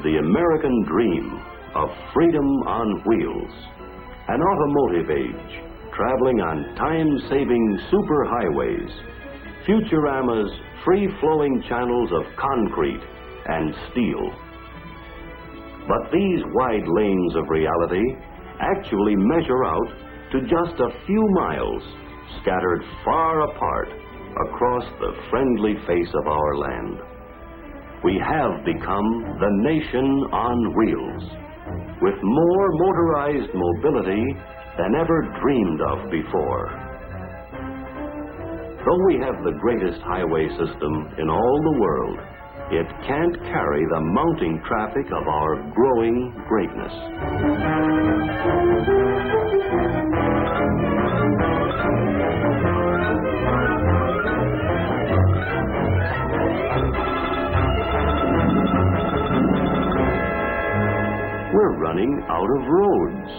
the American dream of freedom on wheels. An automotive age, traveling on time-saving superhighways. Futurama's free-flowing channels of concrete and steel. But these wide lanes of reality actually measure out to just a few miles, scattered far apart across the friendly face of our land. We have become the nation on wheels, with more motorized mobility than ever dreamed of before. Though we have the greatest highway system in all the world, it can't carry the mounting traffic of our growing greatness. We're running out of roads.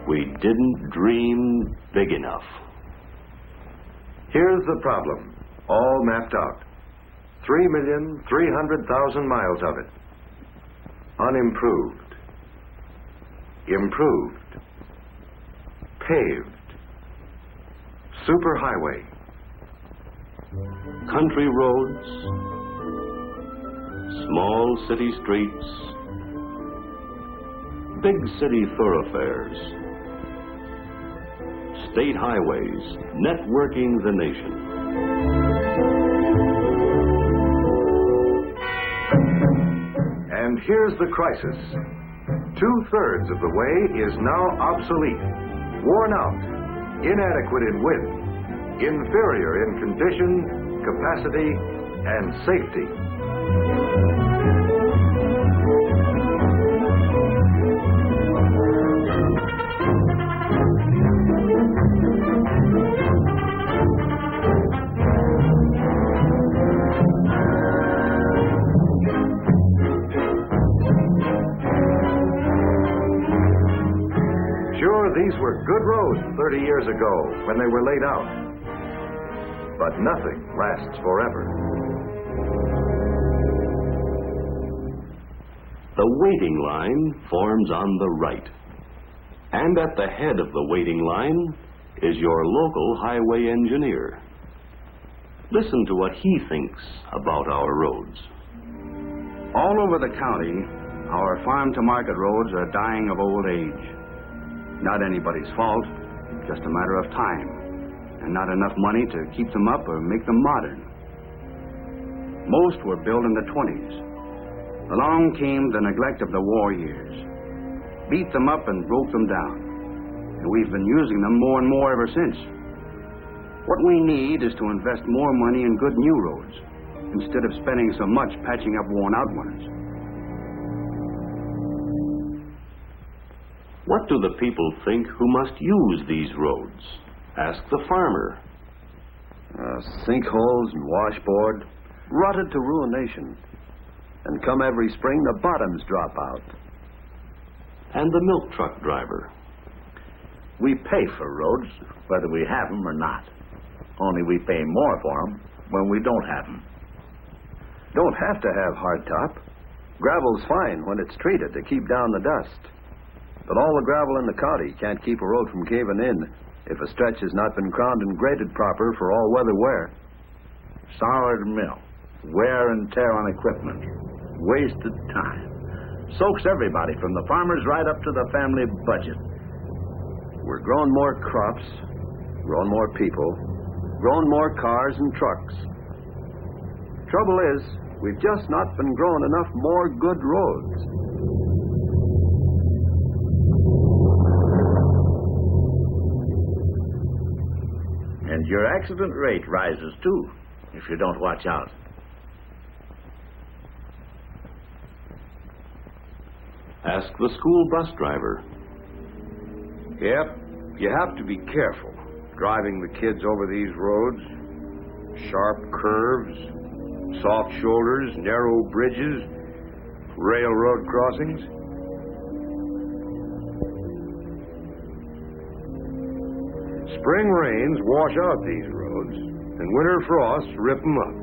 We didn't dream big enough. Here's the problem, all mapped out. 3,300,000 miles of it. Unimproved. Improved. Paved. Superhighway. Country roads. Small city streets. Big city thoroughfares. State highways networking the nation. And here's the crisis. 2/3 of the way is now obsolete, worn out, inadequate in width, inferior in condition, capacity, and safety. These were good roads 30 years ago when they were laid out. But nothing lasts forever. The waiting line forms on the right. And at the head of the waiting line is your local highway engineer. Listen to what he thinks about our roads. All over the county, our farm-to-market roads are dying of old age. Not anybody's fault, just a matter of time, and not enough money to keep them up or make them modern. Most were built in the 20s. Along came the neglect of the war years, beat them up and broke them down, and we've been using them more and more ever since. What we need is to invest more money in good new roads, instead of spending so much patching up worn-out ones. What do the people think who must use these roads? Ask the farmer. Sinkholes and washboard, rotted to ruination. And come every spring, the bottoms drop out. And the milk truck driver. We pay for roads, whether we have them or not. Only we pay more for them when we don't have them. Don't have to have hardtop. Gravel's fine when it's treated to keep down the dust. But all the gravel in the county can't keep a road from caving in if a stretch has not been crowned and graded proper for all weather wear. Soured milk, wear and tear on equipment, wasted time. Soaks everybody from the farmers right up to the family budget. We're growing more crops, growing more people, growing more cars and trucks. Trouble is, we've just not been growing enough more good roads. And your accident rate rises, too, if you don't watch out. Ask the school bus driver. Yep, you have to be careful driving the kids over these roads. Sharp curves, soft shoulders, narrow bridges, railroad crossings. Spring rains wash out these roads, and winter frosts rip them up,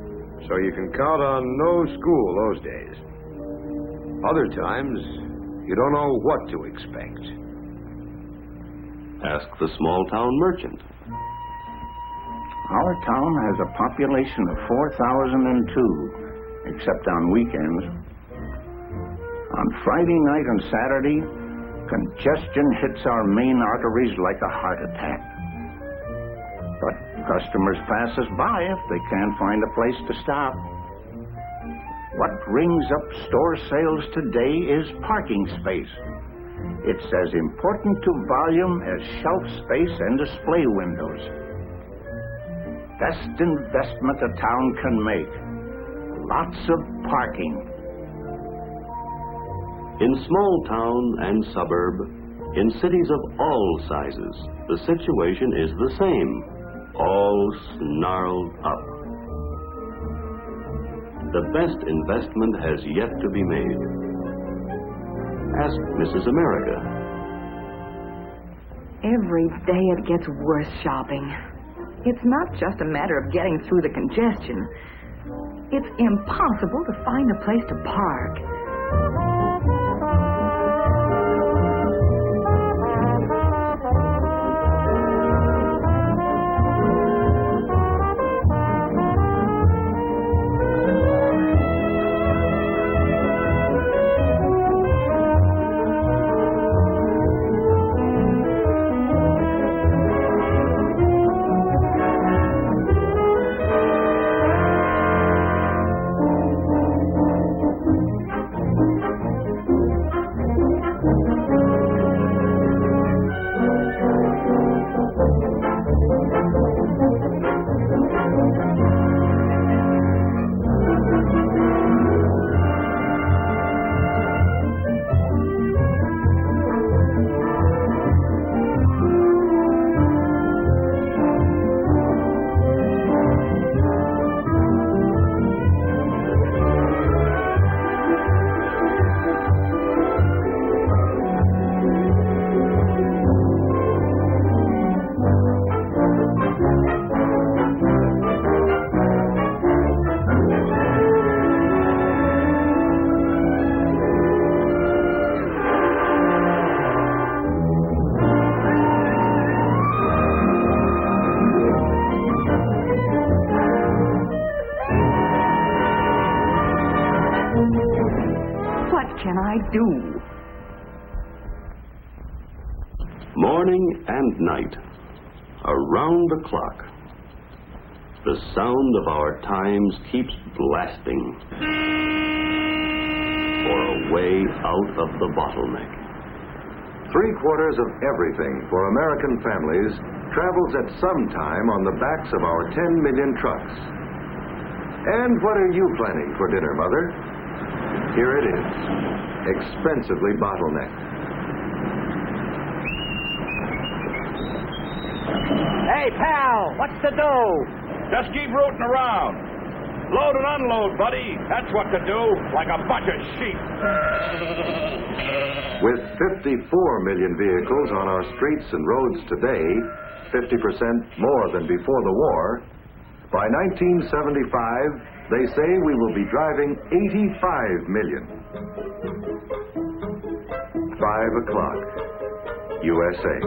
so you can count on no school those days. Other times, you don't know what to expect. Ask the small-town merchant. Our town has a population of 4,002, except on weekends. On Friday night and Saturday, congestion hits our main arteries like a heart attack. But customers pass us by if they can't find a place to stop. What brings up store sales today is parking space. It's as important to volume as shelf space and display windows. Best investment a town can make. Lots of parking. In small town and suburb, in cities of all sizes, the situation is the same, all snarled up. The best investment has yet to be made. Ask Mrs. America. Every day it gets worse shopping. It's not just a matter of getting through the congestion. It's impossible to find a place to park. Can I do? Morning and night, around the clock, the sound of our times keeps blasting for a way out of the bottleneck. 3/4 of everything for American families travels at some time on the backs of our 10 million trucks. And what are you planning for dinner, Mother? Here it is, expensively bottlenecked. Hey, pal, what's the dough? Just keep rooting around. Load and unload, buddy. That's what to do, like a bunch of sheep. With 54 million vehicles on our streets and roads today, 50% more than before the war, by 1975, they say we will be driving 85 million. 5 o'clock, USA.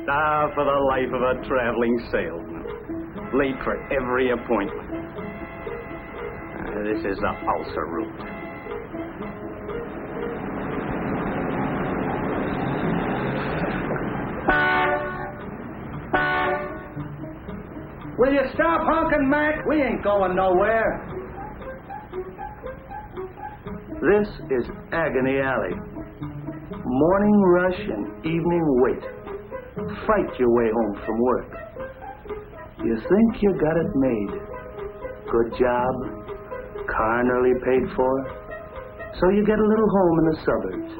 Ah, for the life of a traveling salesman. Late for every appointment. This is the ulcer route. Will you stop honking, Mac? We ain't going nowhere. This is Agony Alley. Morning rush and evening wait. Fight your way home from work. You think you got it made. Good job, car nearly paid for. So you get a little home in the suburbs,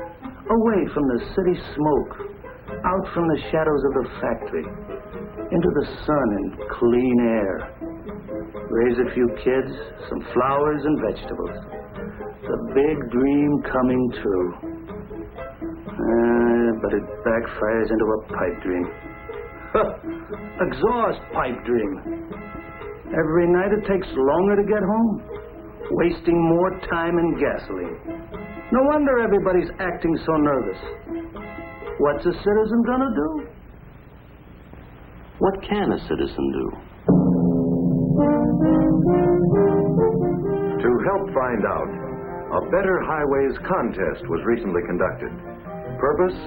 away from the city smoke, out from the shadows of the factory, into the sun and clean air. Raise a few kids, some flowers and vegetables. The big dream coming true. But it backfires into a pipe dream. Exhaust pipe dream. Every night it takes longer to get home, wasting more time and gasoline. No wonder everybody's acting so nervous. What's a citizen gonna do? What can a citizen do? To help find out, a Better Highways contest was recently conducted. Purpose?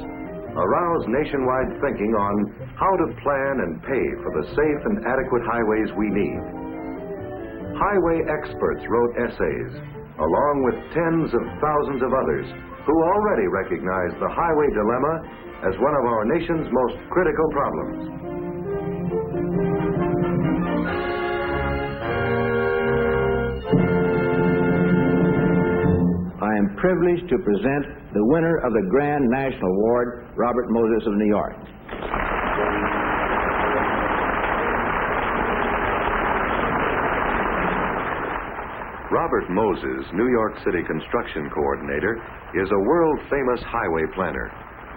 Arouse nationwide thinking on how to plan and pay for the safe and adequate highways we need. Highway experts wrote essays, along with tens of thousands of others who already recognize the highway dilemma as one of our nation's most critical problems. I am privileged to present the winner of the Grand National Award, Robert Moses of New York. Robert Moses, New York City construction coordinator, is a world-famous highway planner,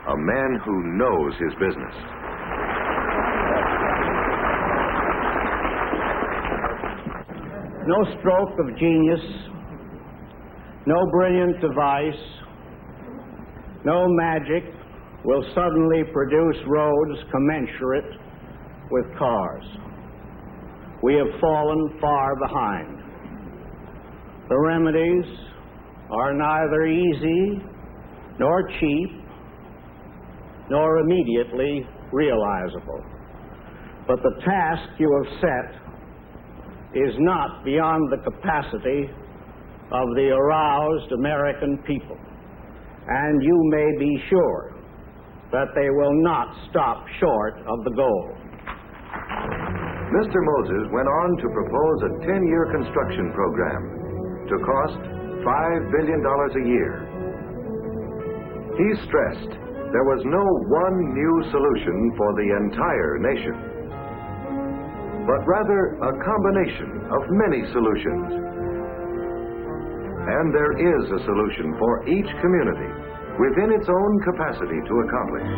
a man who knows his business. No stroke of genius, no brilliant device, no magic will suddenly produce roads commensurate with cars. We have fallen far behind. The remedies are neither easy, nor cheap, nor immediately realizable. But the task you have set is not beyond the capacity of the aroused American people. And you may be sure that they will not stop short of the goal. Mr. Moses went on to propose a 10-year construction program to cost $5 billion a year. He stressed there was no one new solution for the entire nation, but rather a combination of many solutions. And there is a solution for each community within its own capacity to accomplish.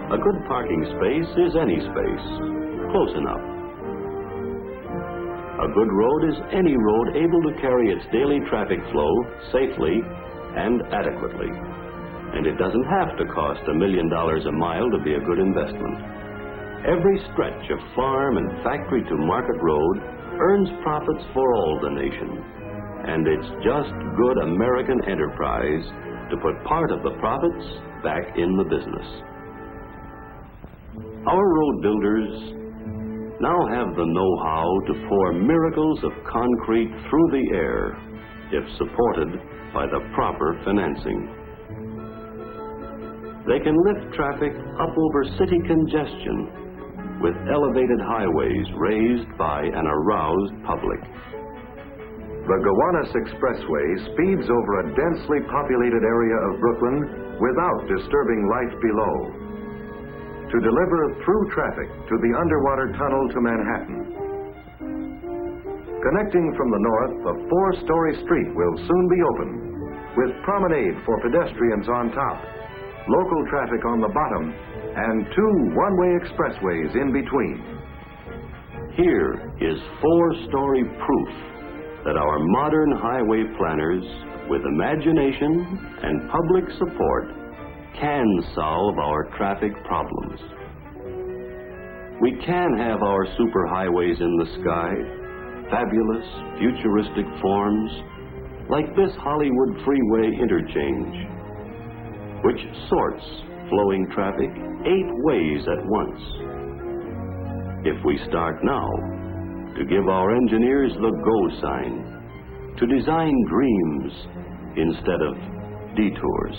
A good parking space is any space, close enough. A good road is any road able to carry its daily traffic flow safely and adequately. And it doesn't have to cost $1 million a mile to be a good investment. Every stretch of farm and factory to market road earns profits for all the nation. And it's just good American enterprise to put part of the profits back in the business. Our road builders now have the know-how to pour miracles of concrete through the air if supported by the proper financing. They can lift traffic up over city congestion with elevated highways raised by an aroused public. The Gowanus Expressway speeds over a densely populated area of Brooklyn without disturbing life below, to deliver through traffic to the underwater tunnel to Manhattan. Connecting from the north, a 4-story street will soon be open, with promenade for pedestrians on top, local traffic on the bottom, and 2 one-way expressways in between. Here is 4-story proof that our modern highway planners, with imagination and public support, can solve our traffic problems. We can have our superhighways in the sky, fabulous, futuristic forms, like this Hollywood freeway interchange, which sorts flowing traffic 8 ways at once. If we start now to give our engineers the go sign, to design dreams instead of detours.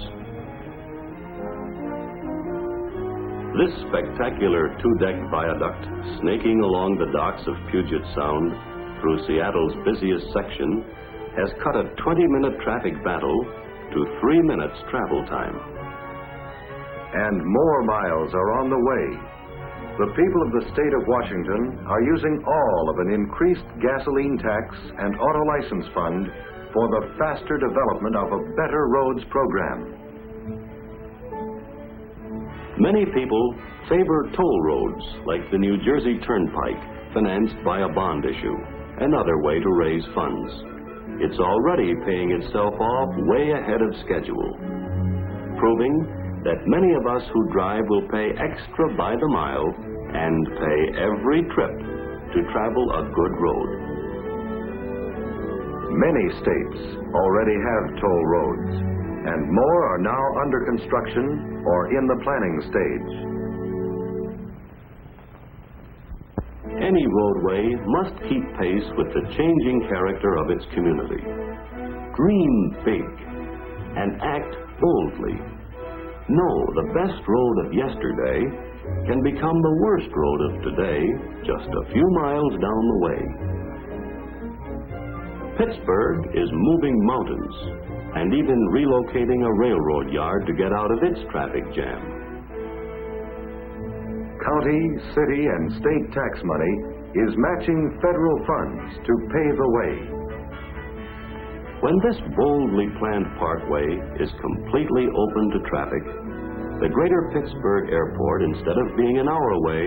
This spectacular 2-deck viaduct, snaking along the docks of Puget Sound through Seattle's busiest section, has cut a 20-minute traffic battle to 3 minutes travel time. And more miles are on the way. The people of the state of Washington are using all of an increased gasoline tax and auto license fund for the faster development of a better roads program. Many people favor toll roads like the New Jersey Turnpike, financed by a bond issue, another way to raise funds. It's already paying itself off way ahead of schedule, proving that many of us who drive will pay extra by the mile and pay every trip to travel a good road. Many states already have toll roads, and more are now under construction or in the planning stage. Any roadway must keep pace with the changing character of its community. Dream big and act boldly. Know the best road of yesterday can become the worst road of today just a few miles down the way. Pittsburgh is moving mountains and even relocating a railroad yard to get out of its traffic jam. County, city, and state tax money is matching federal funds to pave the way. When this boldly planned parkway is completely open to traffic, the greater Pittsburgh Airport, instead of being an hour away,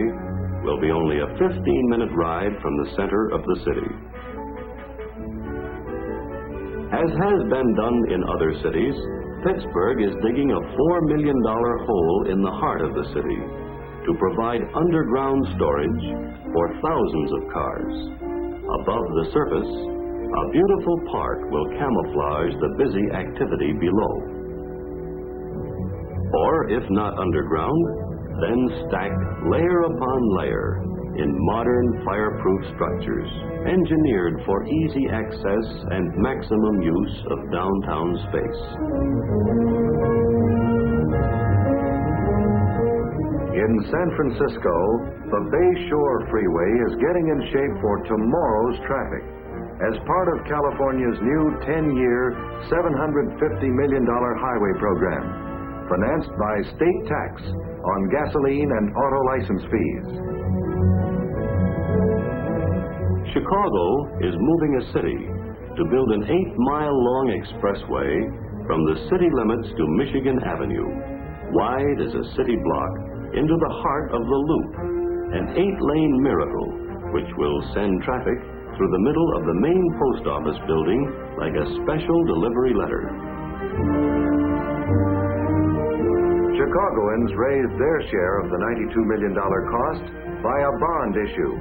will be only a 15-minute ride from the center of the city. As has been done in other cities, Pittsburgh is digging a $4 million hole in the heart of the city to provide underground storage for thousands of cars. Above the surface, a beautiful park will camouflage the busy activity below. Or, if not underground, then stacked layer upon layer in modern fireproof structures, engineered for easy access and maximum use of downtown space. In San Francisco, the Bay Shore Freeway is getting in shape for tomorrow's traffic as part of California's new 10-year, $750 million highway program, financed by state tax on gasoline and auto license fees. Chicago is moving a city to build an 8-mile-long expressway from the city limits to Michigan Avenue, wide as a city block, into the heart of the Loop, an 8-lane miracle which will send traffic through the middle of the main post office building like a special delivery letter. Chicagoans raised their share of the $92 million cost by a bond issue,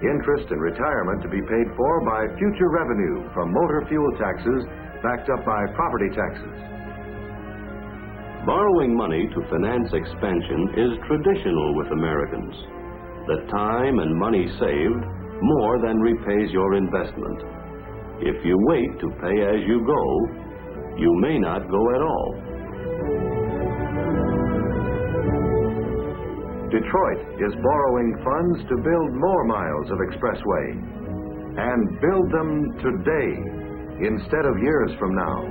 interest and retirement to be paid for by future revenue from motor fuel taxes backed up by property taxes. Borrowing money to finance expansion is traditional with Americans. The time and money saved more than repays your investment. If you wait to pay as you go, you may not go at all. Detroit is borrowing funds to build more miles of expressway, and build them today instead of years from now.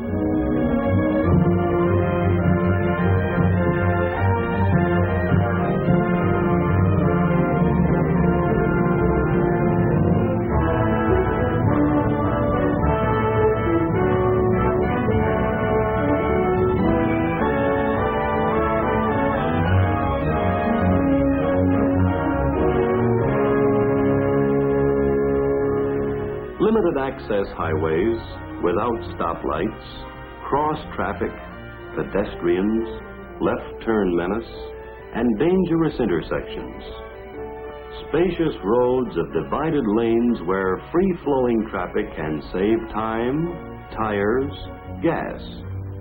Limited access highways without stoplights, cross traffic, pedestrians, left turn menace, and dangerous intersections. Spacious roads of divided lanes where free-flowing traffic can save time, tires, gas,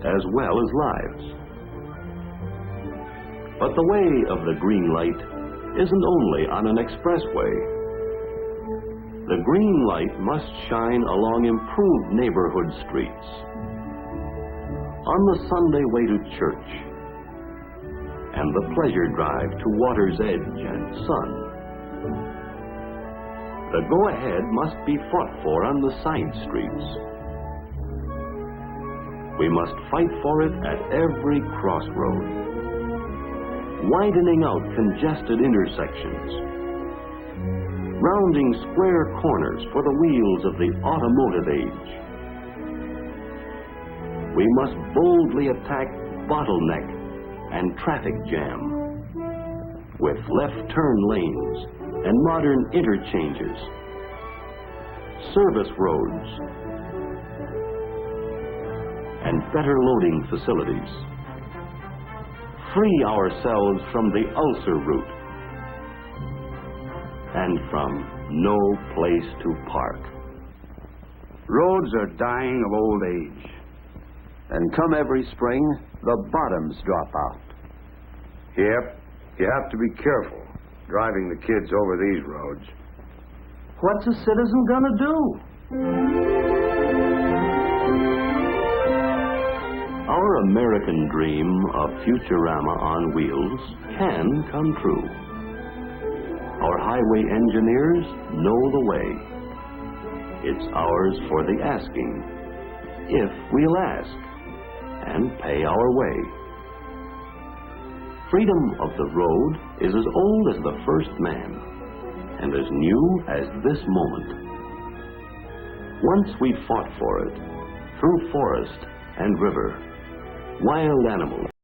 as well as lives. But the way of the green light isn't only on an expressway. The green light must shine along improved neighborhood streets, on the Sunday way to church, and the pleasure drive to water's edge and sun. The go-ahead must be fought for on the side streets, We must fight for it at every crossroad, widening out congested intersections, rounding square corners for the wheels of the automotive age. We must boldly attack bottleneck and traffic jam with left turn lanes and modern interchanges, service roads, and better loading facilities. Free ourselves from the ulcer route and from no place to park. Roads are dying of old age. And come every spring, the bottoms drop out. Yep, you have to be careful driving the kids over these roads. What's a citizen gonna do? Our American dream of Futurama on wheels can come true. Our highway engineers know the way. It's ours for the asking, if we'll ask and pay our way. Freedom of the road is as old as the first man and as new as this moment. Once we fought for it through forest and river, wild animals